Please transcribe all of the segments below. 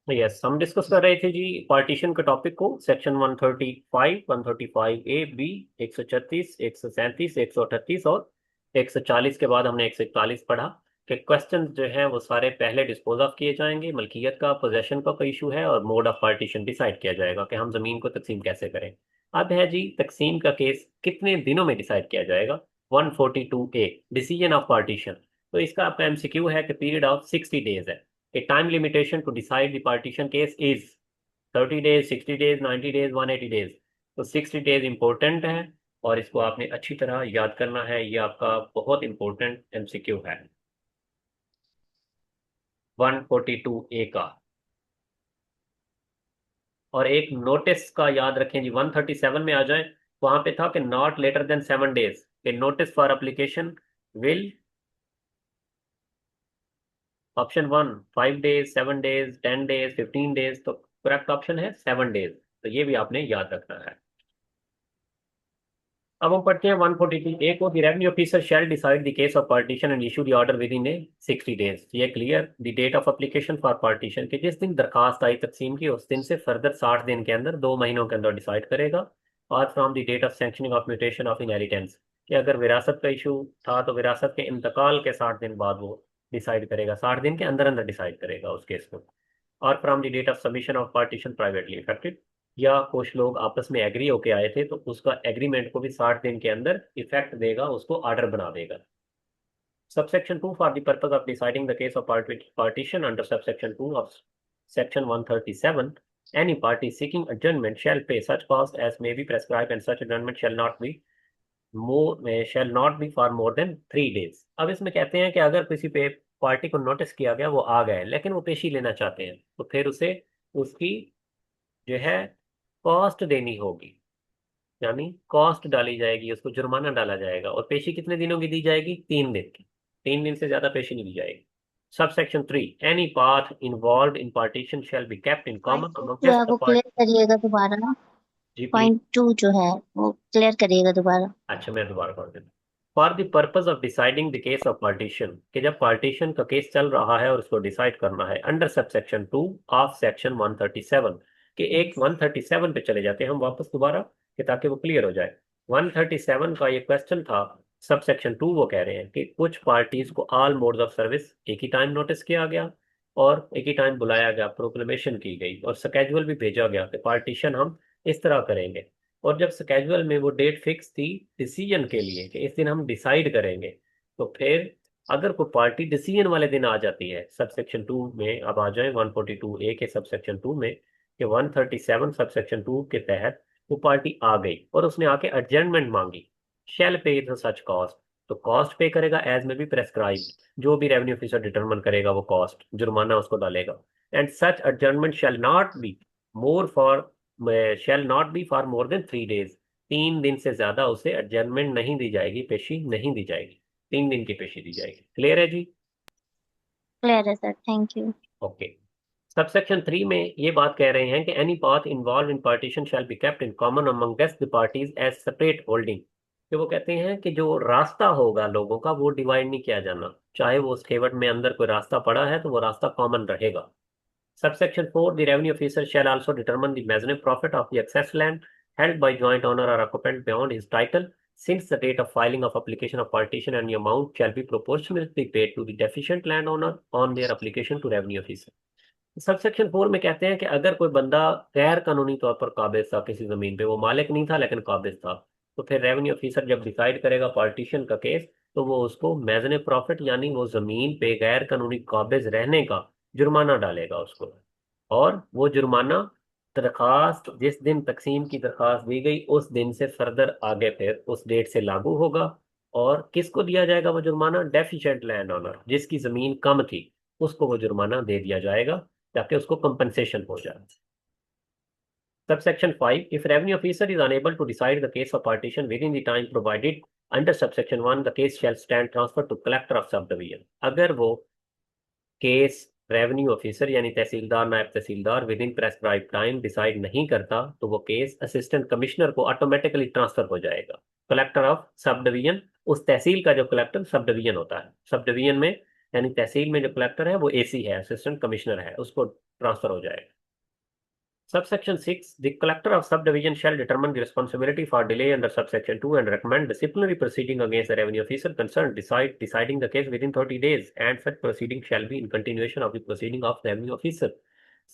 Yes, हम discuss कर रहे थे जी पार्टीशन के टॉपिक को। सेक्शन 135, 135A, B, 136, 137, 138 और 140 के बाद हमने 141 पढ़ा कि क्वेश्चन जो हैं वो सारे पहले डिस्पोज ऑफ किए जाएंगे। मलकियत का, पोजेशन का कोई इशू है, और मोड ऑफ पार्टीशन डिसाइड किया जाएगा कि हम जमीन को तकसीम कैसे करें। अब है जी तकसीम का केस कितने दिनों में डिसाइड किया जाएगा। 142A, decision of partition. तो इसका आपका एमसीक्यू है कि पीरियड ऑफ 60 डेज है। A time limitation to decide the partition case is 30 days, 60 days, 90 days, 180 days। तो 60 डेज इंपॉर्टेंट है और इसको आपने अच्छी तरह याद करना है। ये आपका बहुत इंपॉर्टेंट एमसीक्यू है 142A का। और एक नोटिस का याद रखें जी, 137 में आ जाए। वहां पे था कि not later than 7 days a notice for application will. Option one, 5 days, 7 days, 10 days, 15 days. तो करेक्ट ऑप्शन है 7 डेज। तो ये भी आपने याद रखना है। अब हम पढ़ते हैं 142A को। The revenue officer shall decide the case of partition and issue the order within a 60 days. ये clear. The date of application for partition, कि जिस दिन दरखास्त आई तकसीम की उस दिन से फर्दर 60 दिन के अंदर, 2 महीनों के अंदर डिसाइड करेगा। और from the date of sanctioning of mutation of inheritance, कि अगर विरासत का इशू था तो विरासत के इंतकाल के 60 दिन बाद वो डिसाइड करेगा, 60 दिन के अंदर अंदर डिसाइड करेगा उस केस को। और from the date of submission of partition privately effected, या कुछ लोग आपस में एग्री होके आए थे तो उसका एग्रीमेंट को भी 60 दिन के अंदर इफेक्ट देगा, उसको ऑर्डर बना देगा। Subsection 2, for the purpose of deciding the case of partition under subsection 2 of section 137, any party seeking adjournment shall pay such cost as may be prescribed, and such adjournment shall not be for more than 3 days। अब इसमें कहते हैं कि अगर किसी पे party को notice किया गया, वो आ गए लेकिन वो पेशी लेना चाहते हैं, तो फिर उसे उसकी जो है कॉस्ट देनी होगी। यानी कॉस्ट डाली जाएगी, उसको जुर्माना डाला जाएगा। और पेशी कितने दिनों की दी जाएगी? 3 दिन की। 3 दिन से ज्यादा पेशी नहीं दी जाएगी। Subsection 3, any part involved in partition shall be kept in point common to among जो है just the वो part। क्लियर करिएगा दोबारा ना। जी प्लीज। पॉइंट टू जो है वो क्लियर करिएगा दोबारा। अच्छा, मैं दोबारा पढ़ देता हूँ। For the purpose of deciding the case of partition, कि जब पार्टीशन का केस चल रहा है और उसको डिसाइड करना है, अंडर सबसेक्शन 2 ऑफ सेक्शन 137, कि एक 137 पे चले जाते हैं हम वापस दोबारा, कि ताकि वो क्लियर हो जाए। 137 का ये क्वेश्चन था। सबसेक्शन 2 वो कह रहे हैं कि कुछ पार्टीज को ऑल मोड्स ऑफ सर्विस एक ही टाइम नोटिस किया गया और एक ही टाइम बुलाया गया, प्रोक्लेमेशन की गई और स्केड्यूल भी भेजा गया कि पार्टीशन हम इस तरह करेंगे। और जब स्केजुअल में वो डेट फिक्स थी डिसीजन के लिए कि इस दिन हम डिसाइड करेंगे, तो फिर अगर कोई पार्टी डिसीजन वाले दिन आ जाती है, सबसेक्शन 2 में अब आ जाए 142A के सबसेक्शन 2 में, कि 137 सबसेक्शन 2 के तहत वो पार्टी आ गई और उसने आके एडजर्नमेंट मांगी, शेल पे सच कॉस्ट। तो कॉस्ट पे करेगा एज में बी प्रेस्क्राइब, जो भी रेवेन्यू ऑफिसर डिटरमिन करेगा वो कॉस्ट, जुर्माना उसको डालेगा। And such adjournment shall not be more for shall not be for more than 3 days. 3 दिन से ज्यादा उसे एडजर्नमेंट नहीं दी जाएगी, पेशी नहीं दी जाएगी। 3 दिन की पेशी दी जाएगी। क्लियर है जी? क्लियर है sir, thank you. Okay. Subsection 3 में ये बात कह रहे हैं कि any path involve in partition shall be kept in common amongst the parties as separate holding. कि वो कहते हैं कि जो रास्ता होगा लोगों का वो डिवाइड नहीं किया जाना, चाहे वो उस खेवट में अंदर कोई रास्ता पड़ा है तो वो रास्ता कॉमन रहेगा। Subsection 4, the revenue officer shall also determine the maximum profit of the excess land held by joint owner or occupant beyond his title since the date of filing of application of partition, and the amount shall be proportionately paid to the deficient landowner on their application to revenue officer। Subsection 4 में कहते हैं कि अगर कोई बंदा गैर कानूनी तौर पर काबिज था किसी जमीन पे, वो मालिक नहीं था लेकिन काबिज था, तो फिर रेवेन्यू ऑफिसर जब डिसाइड करेगा पार्टीशन का केस, तो वो उसको मैज़ने प्रॉफिट यानी वो जमीन पे गैर कानूनी काबिज रहने का जुर्माना डालेगा उसको। और वो जुर्माना दरखास्त जिस दिन तकसीम की दरखास्त दी गई उस दिन से फर्दर आगे फिर उस डेट से लागू होगा। और किसको दिया जाएगा वो जुर्माना? डेफिशिएंट लैंड ओनर, जिसकी जमीन कम थी, उसको वो जुर्माना दे दिया जाएगा ताकि उसको कंपनसेशन हो जाए। Subsection 5, if revenue officer is unable to decide the case of partition within the time provided under subsection 1, the case shall stand transferred to collector of subdivision। अगर वो केस रेवेन्यू ऑफिसर यानी तहसीलदार, नायब tehsildar within prescribe time decide नहीं करता, तो वो case assistant commissioner को automatically transfer हो जाएगा, कलेक्टर ऑफ सब डिवीजन। उस तहसील का जो कलेक्टर सब डिवीजन होता है, सब डिवीजन में यानी तहसील में जो कलेक्टर है वो एसी है, असिस्टेंट कमिश्नर है, उसको ट्रांसफर हो जाएगा। Subsection 6, the collector of subdivision shall determine the responsibility for delay under subsection 2 and recommend disciplinary proceeding against the revenue officer concerned, deciding the case within 30 days, and such proceeding shall be in continuation of the proceeding of revenue officer.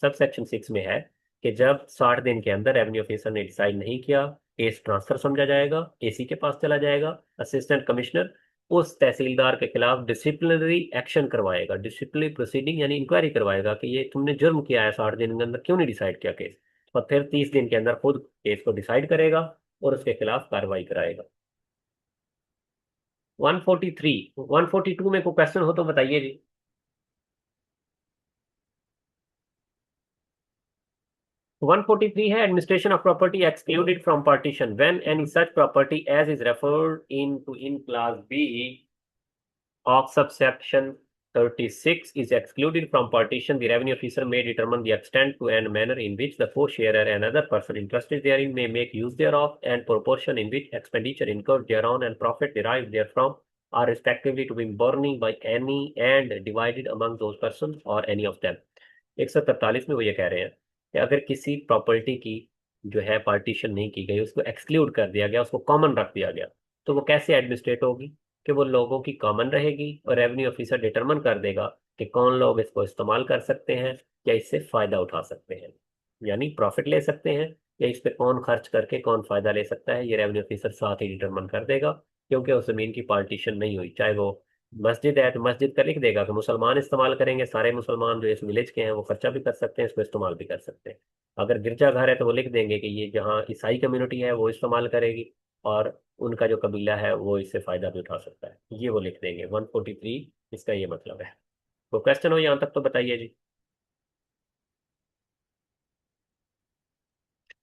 Subsection 6 में है कि जब 60 दिन के अंदर revenue officer ने decide नहीं किया, केस ट्रांसफर समझा जाएगा, एसी के पास चला जाएगा, असिस्टेंट कमिश्नर उस तहसीलदार के खिलाफ डिसिप्लिनरी एक्शन करवाएगा, डिसिप्लिनरी प्रोसीडिंग यानी इंक्वायरी करवाएगा कि ये तुमने जुर्म किया है, 60 दिन के अंदर क्यों नहीं डिसाइड किया केस, और फिर 30 दिन के अंदर खुद केस को डिसाइड करेगा और उसके खिलाफ कार्रवाई कराएगा। 143, 142 में कोई क्वेश्चन हो तो बताइए जी। 143 है administration of property excluded from partition when any such property as is referred in class B of subsection 36 is excluded from partition, the revenue officer may determine the extent to and manner in which the co-sharer and other person interested therein may make use thereof, and proportion in which expenditure incurred thereon and profit derived therefrom are respectively to be borne by any and divided among those persons or any of them. 143 में वो ये कह रहे हैं कि अगर किसी property की जो है पार्टीशन नहीं की गई, उसको एक्सक्लूड कर दिया गया, उसको कॉमन रख दिया गया, तो वो कैसे एडमिनिस्ट्रेट होगी कि वो लोगों की कॉमन रहेगी और रेवेन्यू ऑफिसर डिटरमिन कर देगा कि कौन लोग इसको इस्तेमाल कर सकते हैं या इससे फायदा उठा सकते हैं, यानी प्रॉफिट ले सकते हैं, या इस पे कौन खर्च करके कौन फायदा ले सकता है, ये रेवेन्यू ऑफिसर साथ ही डिटरमिन कर देगा। क्योंकि उस जमीन की पार्टीशन नहीं हुई, चाहे वो मस्जिद है तो मस्जिद का लिख देगा कि मुसलमान इस्तेमाल करेंगे, सारे मुसलमान जो इस विलेज के हैं वो खर्चा भी कर सकते हैं, इसको इस्तेमाल भी कर सकते हैं। अगर गिरजाघर है तो वो लिख देंगे कि ये जहाँ ईसाई कम्युनिटी है वो इस्तेमाल करेगी और उनका जो कबीला है वो इससे फायदा भी उठा सकता है, ये वो लिख देंगे। 143 इसका ये मतलब है। तो क्वेश्चन हो यहाँ तक तो बताइए जी।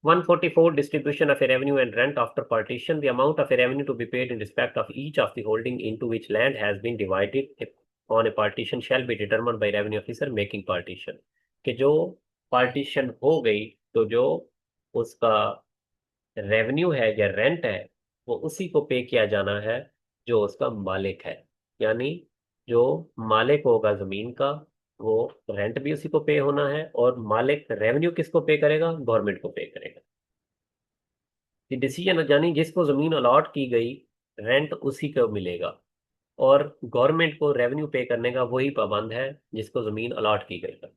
144, distribution of a revenue and rent after partition. The amount of a revenue to be paid in respect of each of the holding into which land has been divided on a partition shall be determined by revenue officer making partition. कि जो partition हो गई तो जो उसका revenue है या rent है वो उसी को पे किया जाना है जो उसका मालिक है, यानी जो मालिक होगा जमीन का वो रेंट भी उसी को पे होना है, और मालिक रेवेन्यू किसको पे करेगा, गवर्नमेंट को पे करेगा। डिसीजन यानी जिसको जमीन अलॉट की गई रेंट उसी को मिलेगा, और गवर्नमेंट को रेवेन्यू पे करने का वही पाबंद है जिसको जमीन अलॉट की गई है।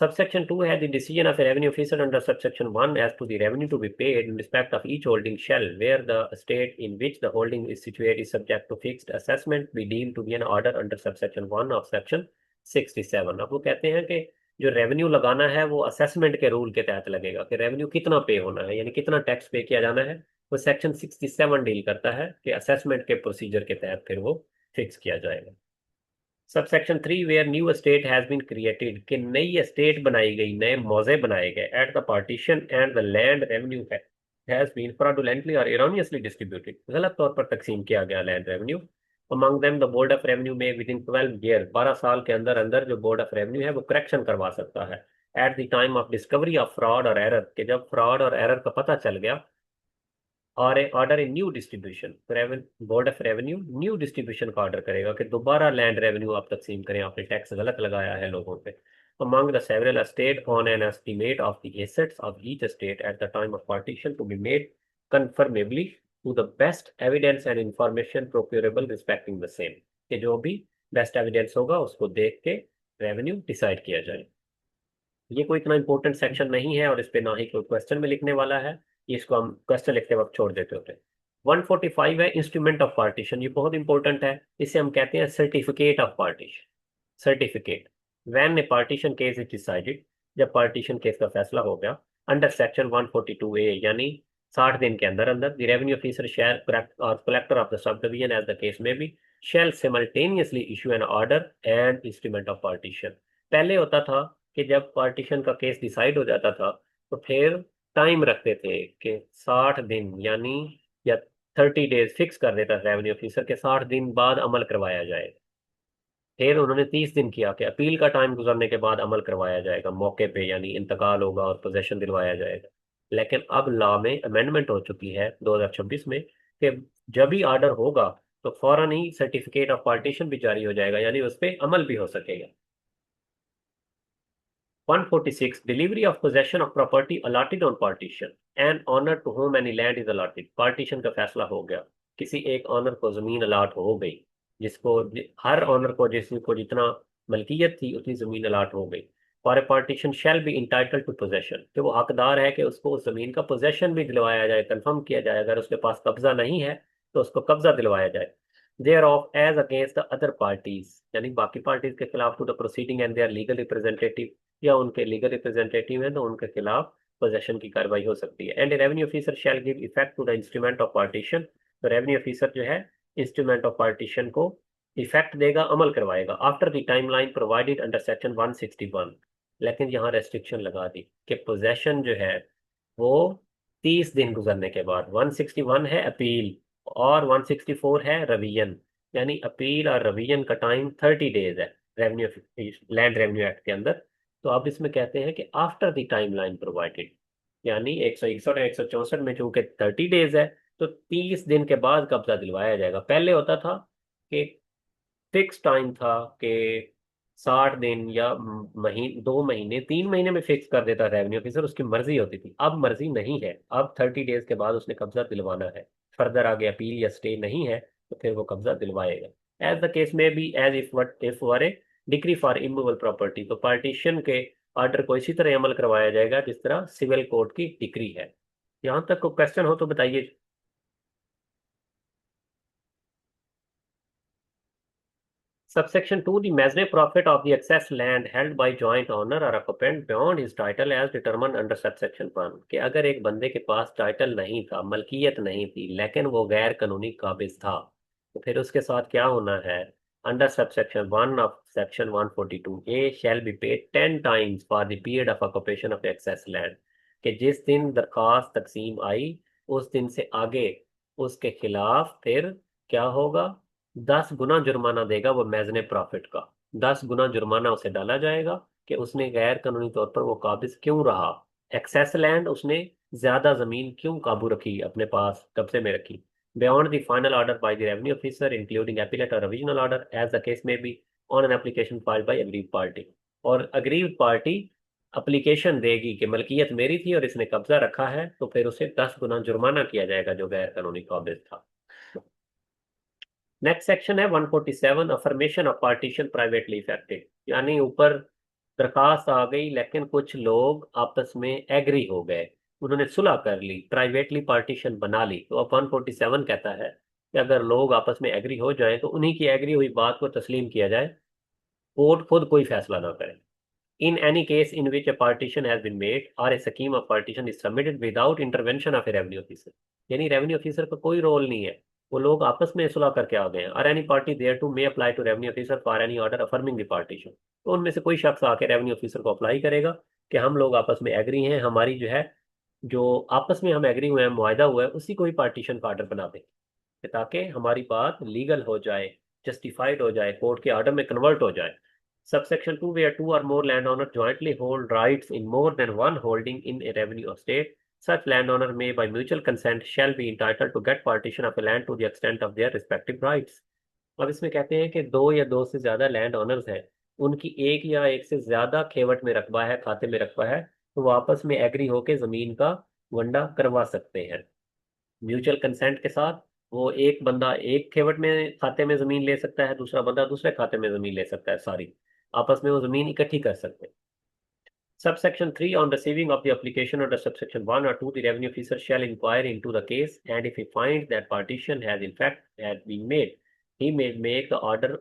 Subsection 2 has the decision of a revenue officer under subsection 1 as to the revenue to be paid in respect of each holding shall, where the estate in which the holding is situated is subject to fixed assessment, be deemed to be an order under subsection 1 of section 67। अब वो कहते हैं कि जो revenue लगाना है वो assessment के रूल के तहत लगेगा कि रेवेन्यू कितना पे होना है, यानी कितना टैक्स पे किया जाना है, वो सेक्शन 67 डील करता है कि असेसमेंट के प्रोसीजर के तहत फिर वो फिक्स किया जाएगा। Subsection 3 where new estate has been created, कि नई एस्टेट बनाई गई, नए मौजे बनाए गए, at the partition and the land revenue has been fraudulently और इरोनियसली डिस्ट्रीब्यूटेड, गलत तौर पर तकसीम किया गया land revenue. Among them the board of revenue में विद इन 12 ईयर, 12 साल के अंदर अंदर जो बोर्ड ऑफ रेवेन्यू है वो करेक्शन करवा सकता है। Eight the time of discovery of fraud और एरर, कि जब फ्रॉड और एरर का पता चल गया, और a order in new distribution, board of revenue new distribution का ऑर्डर करेगा कि दोबारा लैंड रेवेन्यू आप तकसीम करें, आपने टैक्स गलत लगाया है लोगों पे। Among the several estate on an estimate of the assets of each estate at the time of partition to be made conformably to the best evidence and information procurable respecting the same, कि जो भी best evidence होगा उसको देख के revenue decide किया जाए। ये कोई इतना इंपॉर्टेंट सेक्शन नहीं है और इस पे ना ही कोई क्वेश्चन में लिखने वाला है, इसको हम क्वेश्चन लिखते वक्त छोड़ देते होते हैं। 145 है इंस्ट्रूमेंट ऑफ पार्टीशन, ये बहुत इंपॉर्टेंट है, इसे हम कहते हैं certificate of partition. Certificate when A partition case is decided, जब पार्टीशन केस का फैसला हो गया, अंडर सेक्शन 142A, यानी 60 दिन के अंदर अंदर, द रेवेन्यू ऑफिसर शैल और collector of the subdivision as the case में be shall simultaneously issue an order and instrument of partition. पहले होता था कि जब पार्टीशन का केस डिसाइड हो जाता था तो फिर टाइम रखते थे कि 60 दिन यानी या 30 डेज फिक्स कर देता था रेवेन्यू ऑफिसर के 60 दिन बाद अमल करवाया जाए। फिर उन्होंने 30 दिन किया कि अपील का टाइम गुजरने के बाद अमल करवाया जाएगा मौके पे, यानी इंतकाल होगा और पोजेशन दिलवाया जाएगा। लेकिन अब लॉ में अमेंडमेंट हो चुकी है 2026 में कि जब भी ऑर्डर होगा तो फौरन ही सर्टिफिकेट ऑफ पार्टीशन भी जारी हो जाएगा, यानी उस पर अमल भी हो सकेगा। 146 delivery of possession of property allotted on partition and owner to whom any land is allotted. Partition का फैसला हो गया, किसी एक ऑनर को जमीन अलाट हो गई, जिसको हर ऑनर को जिसको जितना मलकियत थी उतनी जमीन अलाट हो गई। For a partition shall be entitle to possession, कि वो हकदार है कि उसको उस जमीन का पोजेशन भी दिलवाया जाए, कंफर्म किया जाए। अगर उसके पास कब्जा नहीं है तो उसको कब्जा दिलवाया जाए। There of as against the other parties, यानी बाकी पार्टीज के खिलाफ to the proceeding and their legal representative, या उनके लीगल रिप्रेजेंटेटिव हैं तो उनके खिलाफ पोजेशन की कार्रवाई हो सकती है। And revenue officer shall give effect to the instrument of partition, तो रेवेन्यू ऑफिसर जो है इंस्ट्रूमेंट ऑफ पार्टीशन को इफेक्ट देगा, अमल करवाएगा, after the timeline provided under section 161। लेकिन यहाँ रेस्ट्रिक्शन लगा दी कि पोजेशन जो है वो 30 दिन गुजरने के बाद। 161 है अपील और 164 है रवियन, यानी अपील और रवियन का टाइम 30 डेज है रेवेन्यू लैंड रेवेन्यू एक्ट के अंदर। तो अब इसमें कहते हैं कि after the time line provided, यानी 161 और 164 में चूंकि 30 डेज है तो 30 दिन के बाद कब्जा दिलवाया जाएगा। पहले होता था कि फिक्स टाइम था कि 60 दिन या 2 महीने 3 महीने में फिक्स कर देता रेवेन्यू ऑफिसर, उसकी मर्जी होती थी। अब मर्जी नहीं है, अब 30 डेज के बाद उसने कब्जा दिलवाना है। फर्दर आगे अपील या स्टे नहीं है तो फिर वो कब्जा दिलवाएगा। एज द केस में be as if were a decree for immovable property, तो पार्टीशन के ऑर्डर को इसी तरह अमल करवाया जाएगा जिस तरह सिविल कोर्ट की डिक्री है। यहां तक कोई क्वेश्चन हो तो बताइए। Subsection 2, the measure profit of the excess land held by joint owner or occupant beyond his title as determined under subsection 1, कि अगर एक बंदे के पास टाइटल नहीं था, मलकियत नहीं थी, लेकिन वो गैर कानूनी काबिज था, तो फिर उसके साथ क्या होना है। Under subsection 1 of section 142 A shall be paid 10 times for the period of occupation of excess land, कि जिस दिन दरखास्त तकसीम आई उस दिन से आगे उसके खिलाफ फिर क्या होगा, 10 गुना जुर्माना देगा वो मैजने प्रॉफिट का। 10 गुना जुर्माना उसे डाला जाएगा कि उसने गैर कानूनी तौर पर वो काबिज क्यों रहा, एक्सेस लैंड उसने ज्यादा जमीन क्यों काबू रखी, अपने पास कब्जे में रखी। Beyond the final order by the revenue officer including appellate और revisional order as the case में be on an application filed by aggrieved party, और अग्रीव पार्टी अप्लीकेशन देगी कि मलकियत मेरी थी और इसने कब्जा रखा है, तो फिर उसे 10 गुना जुर्माना किया जाएगा जो गैर कानूनी काबिज था। नेक्स्ट सेक्शन है 147, affirmation of partition privately affected, यानी ऊपर दरखास्त आ गई लेकिन कुछ लोग आपस में एग्री हो गए, उन्होंने सुलह कर ली, प्राइवेटली पार्टीशन बना ली। तो अब 147 कहता है कि अगर लोग आपस में एग्री हो जाएं तो उन्हीं की एग्री हुई बात को तस्लीम किया जाए, कोर्ट खुद कोई फैसला ना करे। In any case in which a partition has been made or a scheme of partition is submitted without intervention of a revenue officer, यानी रेवेन्यू ऑफिसर का कोई रोल नहीं है, वो लोग आपस में सुलह करके आ गए हैं। और any party thereto may apply to revenue officer for any order affirming the partition, तो उनमें से कोई शख्स आके रेवेन्यू ऑफिसर को अप्लाई करेगा कि हम लोग आपस में एग्री हैं, हमारी जो है जो आपस में हम एग्री हुए हैं, मुआहदा हुआ है, उसी को ही पार्टीशन का ऑर्डर बना दें, ताकि हमारी बात लीगल हो जाए, जस्टिफाइड हो जाए, कोर्ट के ऑर्डर में कन्वर्ट हो जाए। Subsection 2, where two or more landowners jointly hold rights in more than one holding in a revenue estate, such landowner may by mutual consent shall be entitled to get partition of a land to the extent of their respective rights। अब इसमें कहते हैं कि दो या दो से ज्यादा लैंड ओनर्स हैं, उनकी एक या एक से ज्यादा खेवट में रकबा है, खाते में रकबा है, तो वो आपस में एग्री होकर जमीन का वंडा करवा सकते हैं म्यूचुअल कंसेंट के साथ। वो एक बंदा एक खेवट में खाते में जमीन ले सकता है, दूसरा बंदा दूसरे खाते में जमीन ले सकता है, सारी आपस में वो जमीन इकट्ठी कर सकते हैं। Subsection 3, on receiving of the application under subsection 1 or 2, the revenue officer shall inquire into the case, and if he finds that partition has in fact had been made, he may make the order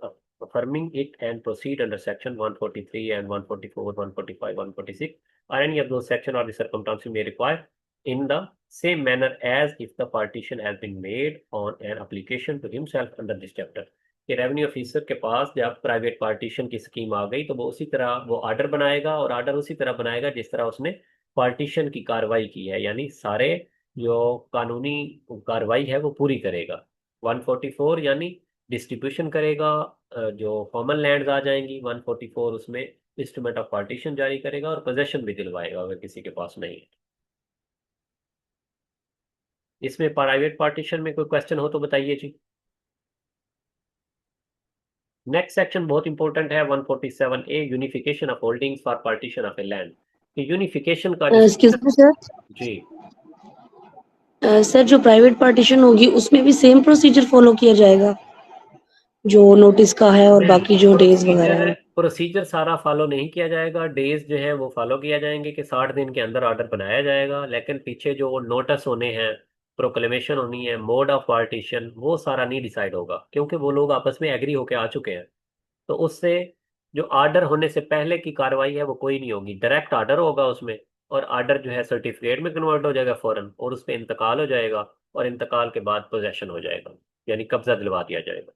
affirming it and proceed under section 143 and 144, 145, 146, or any of those sections or the circumstances may require, in the same manner as if the partition has been made on an application to himself under this chapter। कि revenue officer के पास जब private partition की scheme आ गई तो वो उसी तरह वो ऑर्डर बनाएगा, और ऑर्डर उसी तरह बनाएगा जिस तरह उसने पार्टीशन की कार्रवाई की है, यानी सारे जो कानूनी कार्रवाई है वो पूरी करेगा। 144 यानी डिस्ट्रीब्यूशन करेगा, जो कॉमन लैंड्स आ जाएंगी 144 उसमें इंस्ट्रूमेंट ऑफ पार्टीशन जारी करेगा और पोजेशन भी दिलवाएगा अगर किसी के पास नहीं है। इसमें प्राइवेट पार्टीशन में कोई क्वेश्चन हो तो बताइए जी। नेक्स्ट सेक्शन बहुत इंपॉर्टेंट है 147A, unification of holdings for partition of a land. Unification का जो एक्सक्यूज मी सर, जी सर जो प्राइवेट पार्टीशन होगी उसमें भी सेम प्रोसीजर फॉलो किया जाएगा जो नोटिस का है और नहीं, बाकी जो डेज वगैरह प्रोसीजर है? प्रोसीजर सारा फॉलो नहीं किया जाएगा। डेज जो है वो फॉलो किया जाएंगे कि 60 दिन के अंदर ऑर्डर बनाया जाएगा, लेकिन पीछे जो नोटिस होने हैं, प्रोक्लेमेशन होनी है, मोड ऑफ पार्टीशन, वो सारा नहीं डिसाइड होगा, क्योंकि वो लोग आपस में एग्री होके आ चुके हैं। तो उससे जो ऑर्डर होने से पहले की कार्रवाई है वो कोई नहीं होगी, डायरेक्ट ऑर्डर होगा उसमें। और ऑर्डर जो है सर्टिफिकेट में कन्वर्ट हो जाएगा फौरन, और उस पर इंतकाल हो जाएगा, और इंतकाल के बाद पोजेशन हो जाएगा, यानी कब्जा दिलवा दिया जाएगा।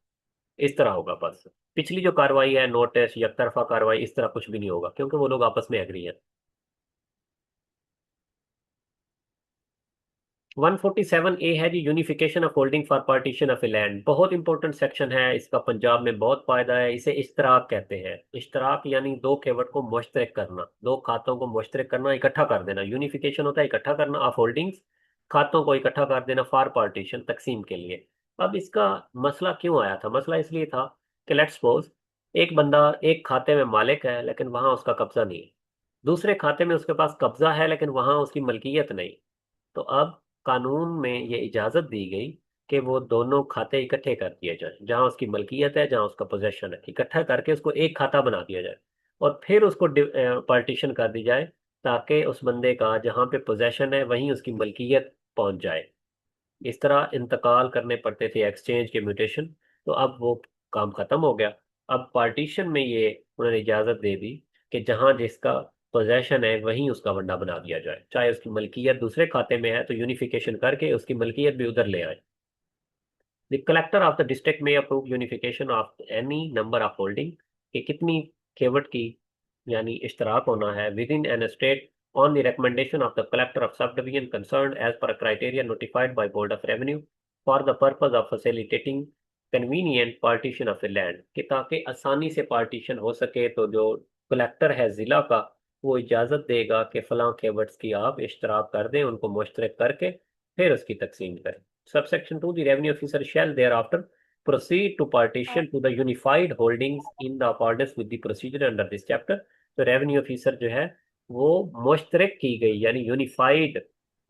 इस तरह होगा बस। पिछली जो कार्रवाई है, नोटिस या तरफा कार्रवाई, इस तरह कुछ भी नहीं होगा, क्योंकि वो लोग आपस में एग्री है। 147A है जी, unification of holding for partition of a land. बहुत इंपॉर्टेंट सेक्शन है इसका, पंजाब में बहुत फायदा है। इसे इश्तराक कहते हैं। इश्तराक यानी दो केवट को मुश्तरक करना, दो खातों को मुश्तरक करना, इकट्ठा कर देना। यूनिफिकेशन होता है इकट्ठा करना ऑफ होल्डिंग्स, खातों को इकट्ठा कर देना फॉर पार्टीशन, तकसीम के लिए। अब इसका मसला क्यों आया था? मसला इसलिए था कि लेट्स सपोज एक बंदा एक खाते में मालिक है लेकिन वहां उसका कब्जा नहीं है, दूसरे खाते में उसके पास कब्जा है लेकिन वहां उसकी मलकियत नहीं। तो अब कानून में ये इजाजत दी गई कि वो दोनों खाते इकट्ठे कर दिए जाए, जहां उसकी मलकियत है, जहां उसका पोजेशन है, इकट्ठा करके उसको एक खाता बना दिया जाए, और फिर उसको पार्टीशन कर दी जाए, ताकि उस बंदे का जहां पे पोजेशन है वहीं उसकी मलकियत पहुंच जाए। इस तरह इंतकाल करने पड़ते थे, एक्सचेंज के म्यूटेशन। तो अब वो काम खत्म हो गया। अब पार्टीशन में ये उन्होंने इजाजत दे दी कि जहां जिसका पोजेशन है वहीं उसका वंडा बना दिया जाए, चाहे उसकी मलकियत दूसरे खाते में है तो यूनिफिकेशन करके उसकी मलकियत भी उधर ले आए। The collector of the district may approve unification of any number of holding, कि कितनी केवट की यानी इश्तराक होना है within an estate, on the recommendation of the collector of subdivision concerned as per a criteria notified by board of revenue for the purpose of facilitating convenient partition of the land, कि ताकि आसानी से partition हो सके। तो जो collector है जिला का, वो इजाजत देगा कि फलां केवर्ड्स की आप इश्तराक कर दें, उनको मुश्तरक करके फिर उसकी तकसीम करें। Subsection 2, the revenue officer shall thereafter proceed to partition to the unified holdings in the accordance with the procedure under this chapter। तो रेवेन्यू ऑफिसर जो है वो मुश्तरक की गई यानी यूनिफाइड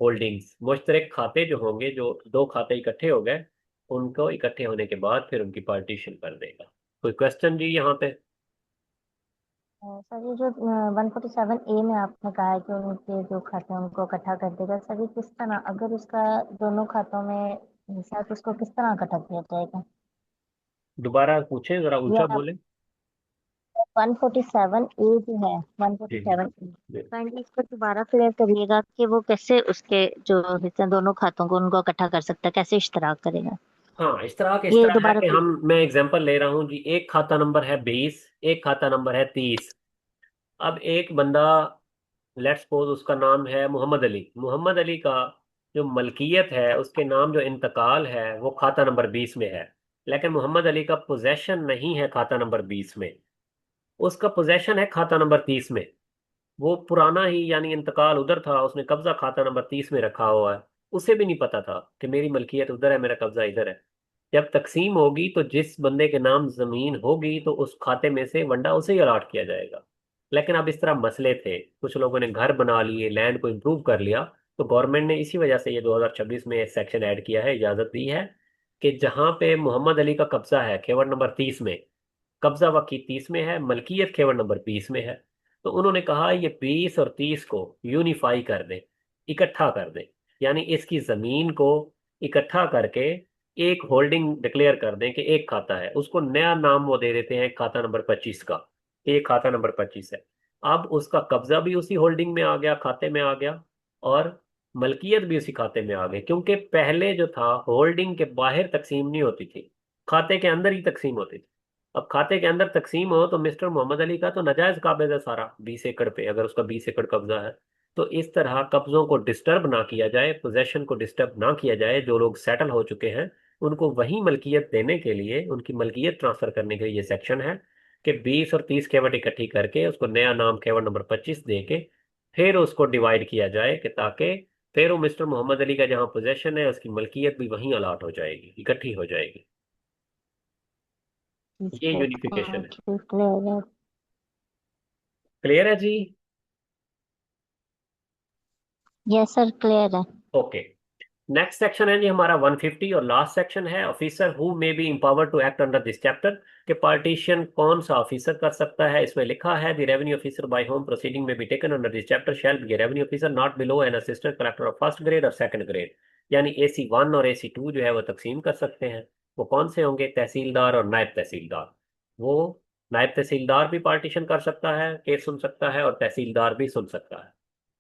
होल्डिंग्स, मुश्तरक खाते जो होंगे, जो दो खाते इकट्ठे हो गए, उनको इकट्ठे होने के बाद फिर उनकी पार्टीशन कर देगा। कोई क्वेश्चन जी यहाँ पे? सर ये जो 147A में आपने कहा है कि उनके जो खाते हैं उनको इकट्ठा कर देगा, सर ये किस तरह, अगर उसका दोनों खातों में हिस्सा है तो उसको किस तरह इकट्ठा किया जाएगा? दोबारा पूछें, जरा ये ऊंचा आप बोले। 147A जो है, जी जी 147A, जी। काइंडली इसको दोबारा क्लियर करिएगा कि वो कैसे उसके जो हिस्से हैं, दोनों खातों को उनको इकट्ठा कर सकता है, कैसे इश्तराक करेगा? हाँ, इस ये तरह है दोबारा कि हम, मैं एग्जांपल ले रहा हूँ जी, एक खाता नंबर है 20, एक खाता नंबर है 30। अब एक बंदा, लेट्स सपोज उसका नाम है मोहम्मद अली। मोहम्मद अली का जो मलकियत है, उसके नाम जो इंतकाल है, वो खाता नंबर 20 में है, लेकिन मोहम्मद अली का पोजेशन नहीं है खाता नंबर 20 में, उसका पोजेशन है खाता नंबर 30 में। वो पुराना ही यानी इंतकाल उधर था, उसने कब्जा खाता नंबर 30 में रखा हुआ है। उसे भी नहीं पता था कि मेरी मलकियत उधर है, मेरा कब्जा इधर है। जब तकसीम होगी तो जिस बंदे के नाम जमीन होगी तो उस खाते में से वंडा उसे ही अलॉट किया जाएगा। लेकिन अब इस तरह मसले थे, कुछ लोगों ने घर बना लिए, लैंड को इम्प्रूव कर लिया, तो गवर्नमेंट ने इसी वजह से ये 2026 में सेक्शन ऐड किया है, इजाजत दी है कि जहां पे मोहम्मद अली का कब्जा है खेवर नंबर 30 में, कब्जा वकी 30 में है, मलकियत खेवर नंबर 20 में है, तो उन्होंने कहा ये 20 और 30 को यूनिफाई कर दें, इकट्ठा कर दें, यानी इसकी जमीन को इकट्ठा करके एक होल्डिंग डिक्लेयर कर दें कि एक खाता है, उसको नया नाम वो दे देते हैं खाता नंबर 25 का। एक खाता नंबर 25 है। अब उसका कब्जा भी उसी होल्डिंग में आ गया, खाते में आ गया, और मलकियत भी उसी खाते में आ गई, क्योंकि पहले जो था होल्डिंग के बाहर तकसीम नहीं होती थी, खाते के अंदर ही तकसीम होती थी। अब खाते के अंदर तकसीम हो तो मिस्टर मोहम्मद अली का तो नाजायज काबिज है सारा 20 एकड़ पे, अगर उसका 20 एकड़ कब्जा है। तो इस तरह कब्जों को डिस्टर्ब ना किया जाए, पोजेशन को डिस्टर्ब ना किया जाए, जो लोग सेटल हो चुके हैं उनको वही मलकियत देने के लिए, उनकी मलकियत ट्रांसफर करने के लिए ये सेक्शन है कि 20 और 30 केवट इकट्ठी करके उसको नया नाम केवट नंबर 25 दे के फिर उसको डिवाइड किया जाए, कि ताकि फिर वो मिस्टर मोहम्मद अली का जहाँ पोजेशन है उसकी मलकियत भी वहीं अलाट हो जाएगी, इकट्ठी हो जाएगी। ये इसको यूनिफिकेशन है। क्लियर है। क्लियर है जी? यस सर क्लियर है। ओके। नेक्स्ट सेक्शन है जी हमारा 150 और लास्ट सेक्शन है, officer who may be empowered to act under this chapter. के पार्टीशन कौन सा ऑफिसर कर सकता है, इसमें लिखा है the revenue officer by whom proceeding may be taken under this chapter shall be revenue officer not below an assistant collector of first grade और सेकंड ग्रेड। यानी AC1 और AC2 जो है वो तकसीम कर सकते हैं। वो कौन से होंगे? तहसीलदार और नायब तहसीलदार। वो नायब तहसीलदार भी पार्टीशन कर सकता है, केस सुन सकता है, और तहसीलदार भी सुन सकता है।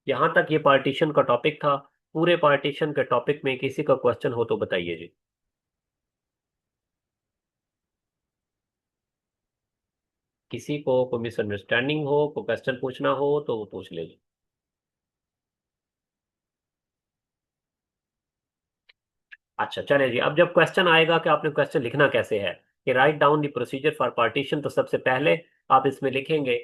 यहां तक ये पार्टीशन का टॉपिक था। पूरे पार्टीशन के टॉपिक में किसी का क्वेश्चन हो तो बताइए जी। किसी को कोई मिसअंडरस्टैंडिंग हो, कोई क्वेश्चन पूछना हो तो वो पूछ ले जी। अच्छा चले जी, अब जब क्वेश्चन आएगा कि आपने क्वेश्चन लिखना कैसे है, कि write down the procedure for partition, तो सबसे पहले आप इसमें लिखेंगे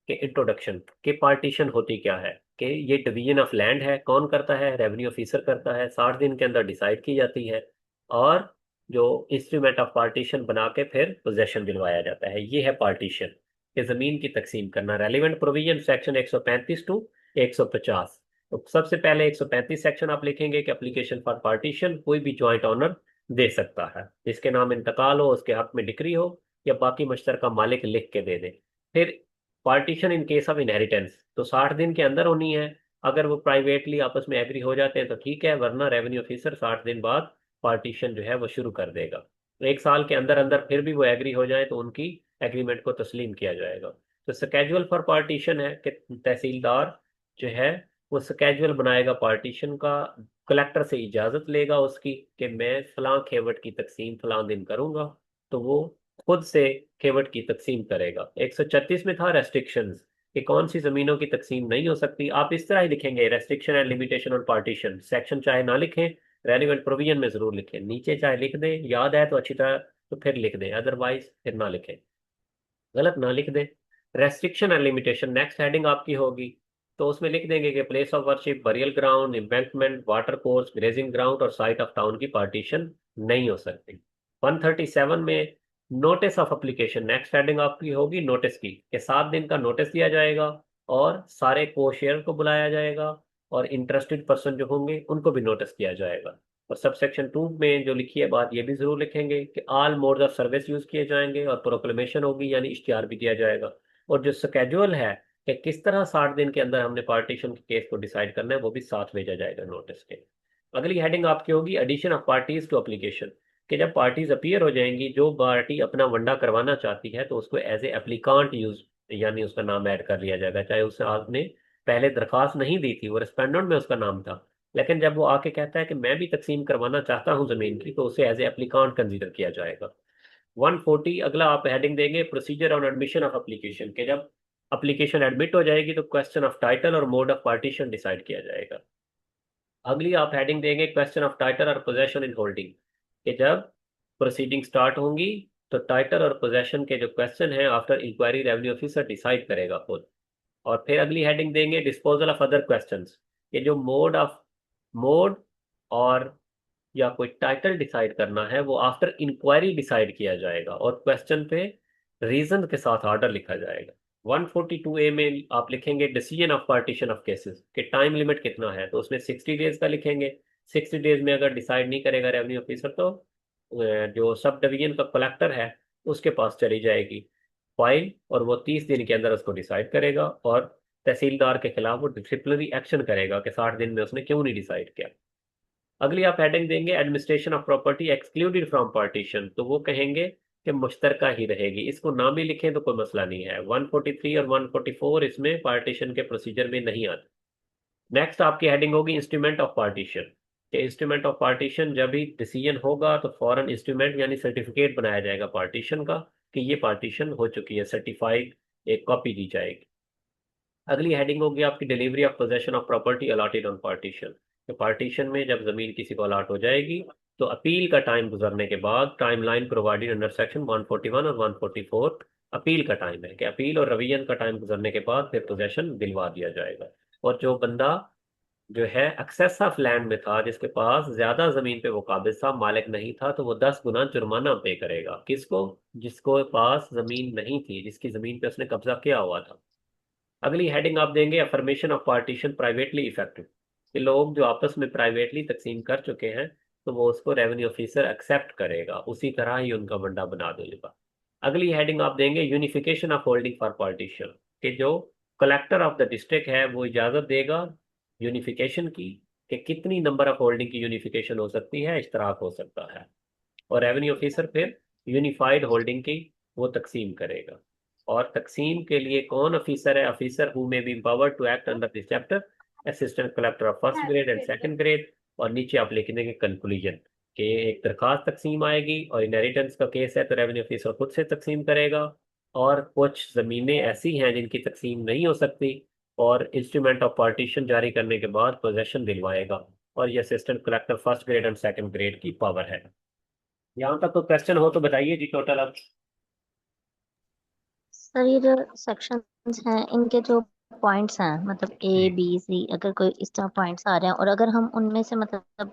कि इंट्रोडक्शन, कि पार्टीशन होती क्या है, कि ये डिवीजन ऑफ लैंड है, कौन करता है? रेवेन्यू ऑफिसर करता है, 60 दिन के अंदर डिसाइड की जाती है, और जो इंस्ट्रूमेंट ऑफ पार्टीशन बना के फिर पोजेशन दिलवाया जाता है, ये है पार्टीशन। कि जमीन की तकसीम करना। Relevant provision section 135 to 150। तो सबसे पहले 135 सेक्शन आप लिखेंगे कि एप्लीकेशन फॉर पार्टीशन कोई भी ज्वाइंट ओनर दे सकता है, जिसके नाम इंतकाल हो, उसके हक में डिक्री हो, या बाकी मुश्तरका मालिक लिख के दे दे। फिर partition in case of inheritance, तो 60 दिन के अंदर होनी है। अगर वो प्राइवेटली आपस में एग्री हो जाते हैं तो ठीक है, वरना रेवेन्यू ऑफिसर 60 दिन बाद पार्टीशन जो है वो शुरू कर देगा। तो 1 साल के अंदर अंदर फिर भी वो एग्री हो जाए तो उनकी एग्रीमेंट को तस्लीम किया जाएगा। तो स्केजुअल फॉर पार्टीशन है कि तहसीलदार जो है वो स्केजुअल बनाएगा पार्टीशन का, कलेक्टर से इजाजत लेगा उसकी कि मैं फलां खेवट की तकसीम फलां दिन करूंगा, तो वो खुद से खेवट की तकसीम करेगा। 136 में था रेस्ट्रिक्शंस, कि कौन सी जमीनों की तकसीम नहीं हो सकती। आप इस तरह ही लिखेंगे, रेस्ट्रिक्शन एंड लिमिटेशन और पार्टीशन। सेक्शन चाहे ना लिखें, रेलिवेंट प्रोविजन में जरूर लिखें, नीचे चाहे लिख दें, याद है तो अच्छी तरह तो फिर लिख दें, अदरवाइज फिर ना लिखें, गलत ना लिख दें। Restriction and limitation next heading आपकी होगी, तो उसमें लिख देंगे कि place of worship, burial ground, embankment, water course, grazing ground और साइट ऑफ टाउन की पार्टीशन नहीं हो सकती। 137 में notice of application next heading आपकी होगी नोटिस की, कि 7 दिन का नोटिस दिया जाएगा और सारे को शेयर को बुलाया जाएगा, और इंटरेस्टेड पर्सन जो होंगे उनको भी नोटिस किया जाएगा। और सब सेक्शन 2 में जो लिखी है बात, ये भी जरूर लिखेंगे कि all modes of service use किए जाएंगे, और प्रोक्लेमेशन होगी यानी इश्तिहार भी दिया जाएगा। और जो स्केड्यूल है कि किस तरह 60 दिन के अंदर हमने पार्टीशन के केस को डिसाइड करना है, वो भी साथ भेजा जाएगा नोटिस के। अगली हेडिंग आपकी होगी addition of parties to application, कि जब पार्टीज अपीयर हो जाएंगी, जो पार्टी अपना वंडा करवाना चाहती है तो उसको एज ए एप्लीकांट यूज, यानी उसका नाम ऐड कर लिया जाएगा, चाहे उससे आपने पहले दरखास्त नहीं दी थी, वो रिस्पेंडेंट में उसका नाम था, लेकिन जब वो आके कहता है कि मैं भी तकसीम करवाना चाहता हूं जमीन की, तो उसे एज ए एप्लीकांट कंसीडर किया जाएगा। 140 अगला आप हेडिंग देंगे procedure on admission of application, के जब एप्लीकेशन एडमिट हो जाएगी तो क्वेश्चन ऑफ टाइटल और मोड ऑफ पार्टीशन डिसाइड किया जाएगा। अगली आप हेडिंग देंगे क्वेश्चन ऑफ टाइटल और पोजेशन इन होल्डिंग, कि जब प्रोसीडिंग स्टार्ट होंगी तो टाइटल और पोजेशन के जो क्वेश्चन है after inquiry revenue officer decide करेगा खुद। और फिर अगली हेडिंग देंगे डिस्पोजल ऑफ अदर क्वेश्चंस, कि जो मोड और या कोई टाइटल डिसाइड करना है वो आफ्टर इंक्वायरी डिसाइड किया जाएगा, और क्वेश्चन पे रीजन के साथ ऑर्डर लिखा जाएगा। 142A में आप लिखेंगे decision of partition of cases, कि टाइम लिमिट कितना है, तो उसमें 60 डेज का लिखेंगे। 60 डेज में अगर डिसाइड नहीं करेगा रेवेन्यू ऑफिसर तो जो सब डिवीजन का कलेक्टर है उसके पास चली जाएगी फाइल, और वो 30 दिन के अंदर उसको डिसाइड करेगा, और तहसीलदार के खिलाफ वो डिसिप्लिनरी एक्शन करेगा कि 60 दिन में उसने क्यों नहीं डिसाइड किया। अगली आप हेडिंग देंगे administration of property excluded from partition, तो वो कहेंगे कि मुश्तरका ही रहेगी, इसको ना भी लिखें तो कोई मसला नहीं है। 143 और 144 इसमें पार्टीशन के प्रोसीजर में नहीं आते। नेक्स्ट आपकी हेडिंग होगी इंस्ट्रूमेंट ऑफ पार्टीशन, कि इंस्ट्रूमेंट ऑफ पार्टीशन जब भी डिसीजन होगा तो फॉरन इंस्ट्रूमेंट यानी सर्टिफिकेट बनाया जाएगा पार्टीशन का, कि ये पार्टीशन हो चुकी है, सर्टिफाइड एक कॉपी दी जाएगी। अगली हेडिंग होगी आपकी delivery of possession of property allotted on partition, तो पार्टीशन में जब जमीन किसी को अलॉट हो जाएगी तो अपील का टाइम गुजरने के बाद, time line provided under section 141 और 144 अपील का टाइम है, कि अपील और रिवीजन का टाइम गुजरने के बाद फिर पोजेशन दिलवा दिया जाएगा। और जो बंदा जो है एक्सेस ऑफ लैंड में था, जिसके पास ज्यादा जमीन पे वो काबिज था, मालिक नहीं था, तो वो 10 गुना जुर्माना पे करेगा। किसको? जिसको पास जमीन नहीं थी, जिसकी जमीन पे उसने कब्जा किया हुआ था। अगली हेडिंग आप देंगे affirmation of partition privately effective, कि लोग जो आपस में प्राइवेटली तकसीम कर चुके हैं तो वो उसको रेवेन्यू ऑफिसर एक्सेप्ट करेगा, उसी तरह ही उनका बंडा बना देगा। अगली हेडिंग आप देंगे unification of holding for partition, कि जो कलेक्टर ऑफ द डिस्ट्रिक्ट है वो इजाजत देगा यूनिफिकेशन की, कि कितनी नंबर ऑफ होल्डिंग की यूनिफिकेशन हो सकती है, इश्तराक हो सकता है। और रेवेन्यू ऑफिसर फिर यूनिफाइड होल्डिंग की वो तकसीम करेगा। और तकसीम के लिए कौन ऑफिसर है? Officer who may be empowered to act under this chapter, assistant collector of first grade and second grade. और नीचे आप लिख देंगे कंक्लूजन, कि एक दरखास्त तकसीम आएगी और इनहेरिटेंस का केस है तो रेवेन्यू ऑफिसर खुद से तकसीम करेगा। और कुछ जमीनें ऐसी हैं जिनकी तकसीम नहीं हो सकती, और इंस्ट्रूमेंट ऑफ पार्टीशन जारी करने के बाद पोजेशन दिलवाएगा। और ये assistant collector first grade and second grade की पावर है। यहाँ तक कोई क्वेश्चन हो तो बताइए जी। टोटल अब सर ये जो सेक्शंस हैं इनके जो पॉइंट्स हैं मतलब ए जी। बी सी, अगर कोई इस तरह पॉइंट्स आ रहे हैं और अगर हम उनमें से मतलब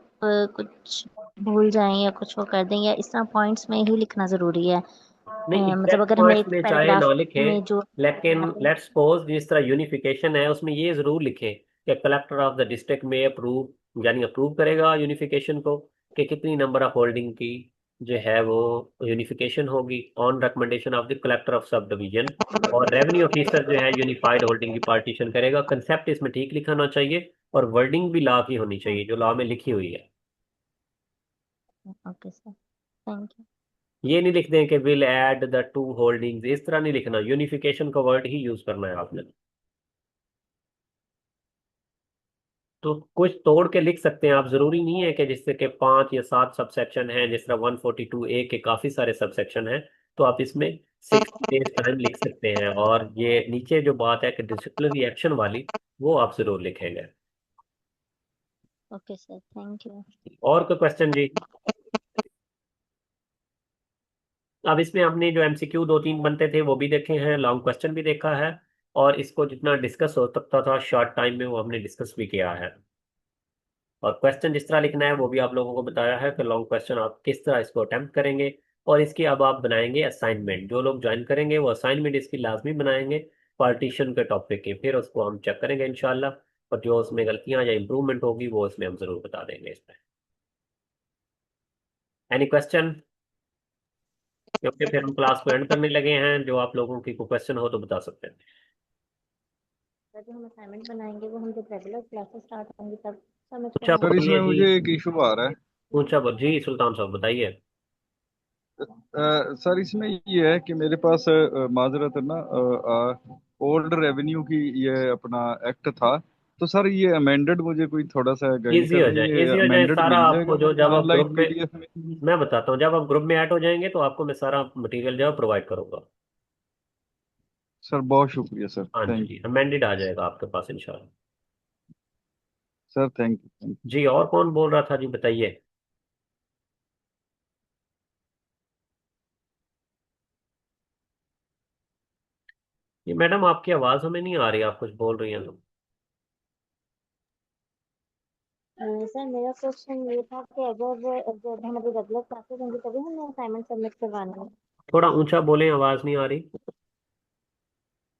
कुछ भूल जाएं या कुछ वो कर दें, या इस तरह पॉइंट्स में ही लिखना जरूरी है? नहीं, मतलब एग्जैक्ट अगर हमें पॉइंट्स एक में चाहे पैराग्राफ ना लिखें, में जो लेकिन लेट्स सपोज जिस तरह यूनिफिकेशन है उसमें ये जरूर लिखें कि collector of the district may approve, यानी अप्रूव करेगा यूनिफिकेशन को, कि कितनी नंबर ऑफ होल्डिंग की जो है वो यूनिफिकेशन होगी on recommendation of the collector of sub division. और रेवेन्यू ऑफिसर जो है यूनिफाइड होल्डिंग की पार्टीशन करेगा। कंसेप्ट इसमें ठीक लिखा होना चाहिए, और वर्डिंग भी लॉ की होनी चाहिए जो लॉ में लिखी हुई है। Okay sir, thank you. ये नहीं लिख दें कि will add the two holdings, इस तरह नहीं लिखना, यूनिफिकेशन का वर्ड ही यूज करना है आपने। तो कुछ तोड़ के लिख सकते हैं आप, जरूरी नहीं है कि जिससे कि 5 या 7 सबसेक्शन हैं, जिस तरह 142A के काफी सारे सबसेक्शन हैं, तो आप इसमें 6 days टाइम लिख सकते हैं। और ये नीचे जो बात है कि डिसिप्लिनरी एक्शन वाली, वो आप जरूर लिखेंगे। Okay sir, thank you. और कोई क्वेश्चन जी? अब इसमें हमने जो MCQ 2-3 बनते थे वो भी देखे हैं, लॉन्ग क्वेश्चन भी देखा है, और इसको जितना डिस्कस हो सकता था शॉर्ट टाइम में वो हमने डिस्कस भी किया है। और क्वेश्चन जिस तरह लिखना है वो भी आप लोगों को बताया है कि लॉन्ग क्वेश्चन आप किस तरह इसको अटेम्प्ट करेंगे। और इसकी अब आप बनाएंगे असाइनमेंट, जो लोग ज्वाइन करेंगे वो असाइनमेंट इसकी लाजमी बनाएंगे पार्टीशन के टॉपिक की, फिर उसको हम चेक करेंगे इंशाल्लाह। और जो उसमें गलतियां या इंप्रूवमेंट होगी वो उसमें हम जरूर बता देंगे इसमें। Any question? क्योंकि फिर हम क्लास को एंड करने लगे हैं, जो आप लोगों की कोई क्वेश्चन हो तो बता सकते हैं। सर जो हम असाइनमेंट बनाएंगे वो हम जब रेगुलर क्लासेस स्टार्ट होंगी तब सबमिट अच्छा करेंगे? सर बोलिए इसमें जी। मुझे एक इशू आ रहा है। पूछा बोल जी, सुल्तान साहब बताइए। सर इसमें ये है कि मेरे पास माजरत है ना, ओल्ड रेवेन्यू की ये अपना एक्ट था। तो सर ये अमेंडेड मुझे कोई थोड़ा सा गाइड इजी कर हो दें, जाए, ये इजी हो जाए अमेंडेड सारा मिल आपको, जाएगा जो मुझे जब आप ऑनलाइन ग्रुप पे, पीडीएफ में? मैं बताता हूँ, जब आप ग्रुप में ऐड हो जाएंगे तो आपको मैं सारा मटेरियल जो है प्रोवाइड करूंगा। सर बहुत शुक्रिया सर, हाँ थैंक जी, यू। अमेंडेड आ जाएगा आपके पास इंशाल्लाह। सर थैंक यू, थैंक जी, और कौन बोल रहा था जी, बताइए। ये मैडम आपकी आवाज हमें नहीं आ रही, आप कुछ बोल रही हैं तो। सर मेरा क्वेश्चन ये था कि अगर जब हमारी रेगुलर क्लासेस होंगी तभी हमें असाइनमेंट सबमिट करवाना है? थोड़ा ऊंचा बोलें, आवाज नहीं आ रही।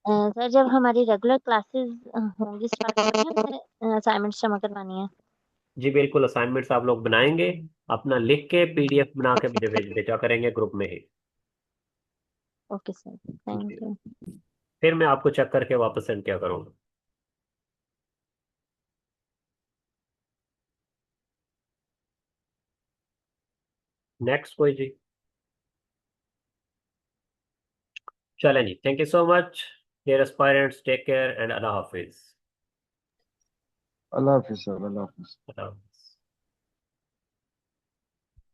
सर जब हमारी रेगुलर क्लासेस होंगी स्टार्ट तभी हमें असाइनमेंट जमा करवानी है? जी बिल्कुल, असाइनमेंट्स आप लोग बनाएंगे, अपना लिख के PDF बना के मुझे भेजा करेंगे ग्रुप में ही। ओके सर, जी, थैंक यू। फिर मैं आपको चेक करके वापस सेंड किया करूँगा। नेक्स्ट कोई जी? चलें जी, thank you so much dear aspirants, take care and अल्लाह हाफिज। अल्लाह हाफिज सर, अल्लाह हाफिज।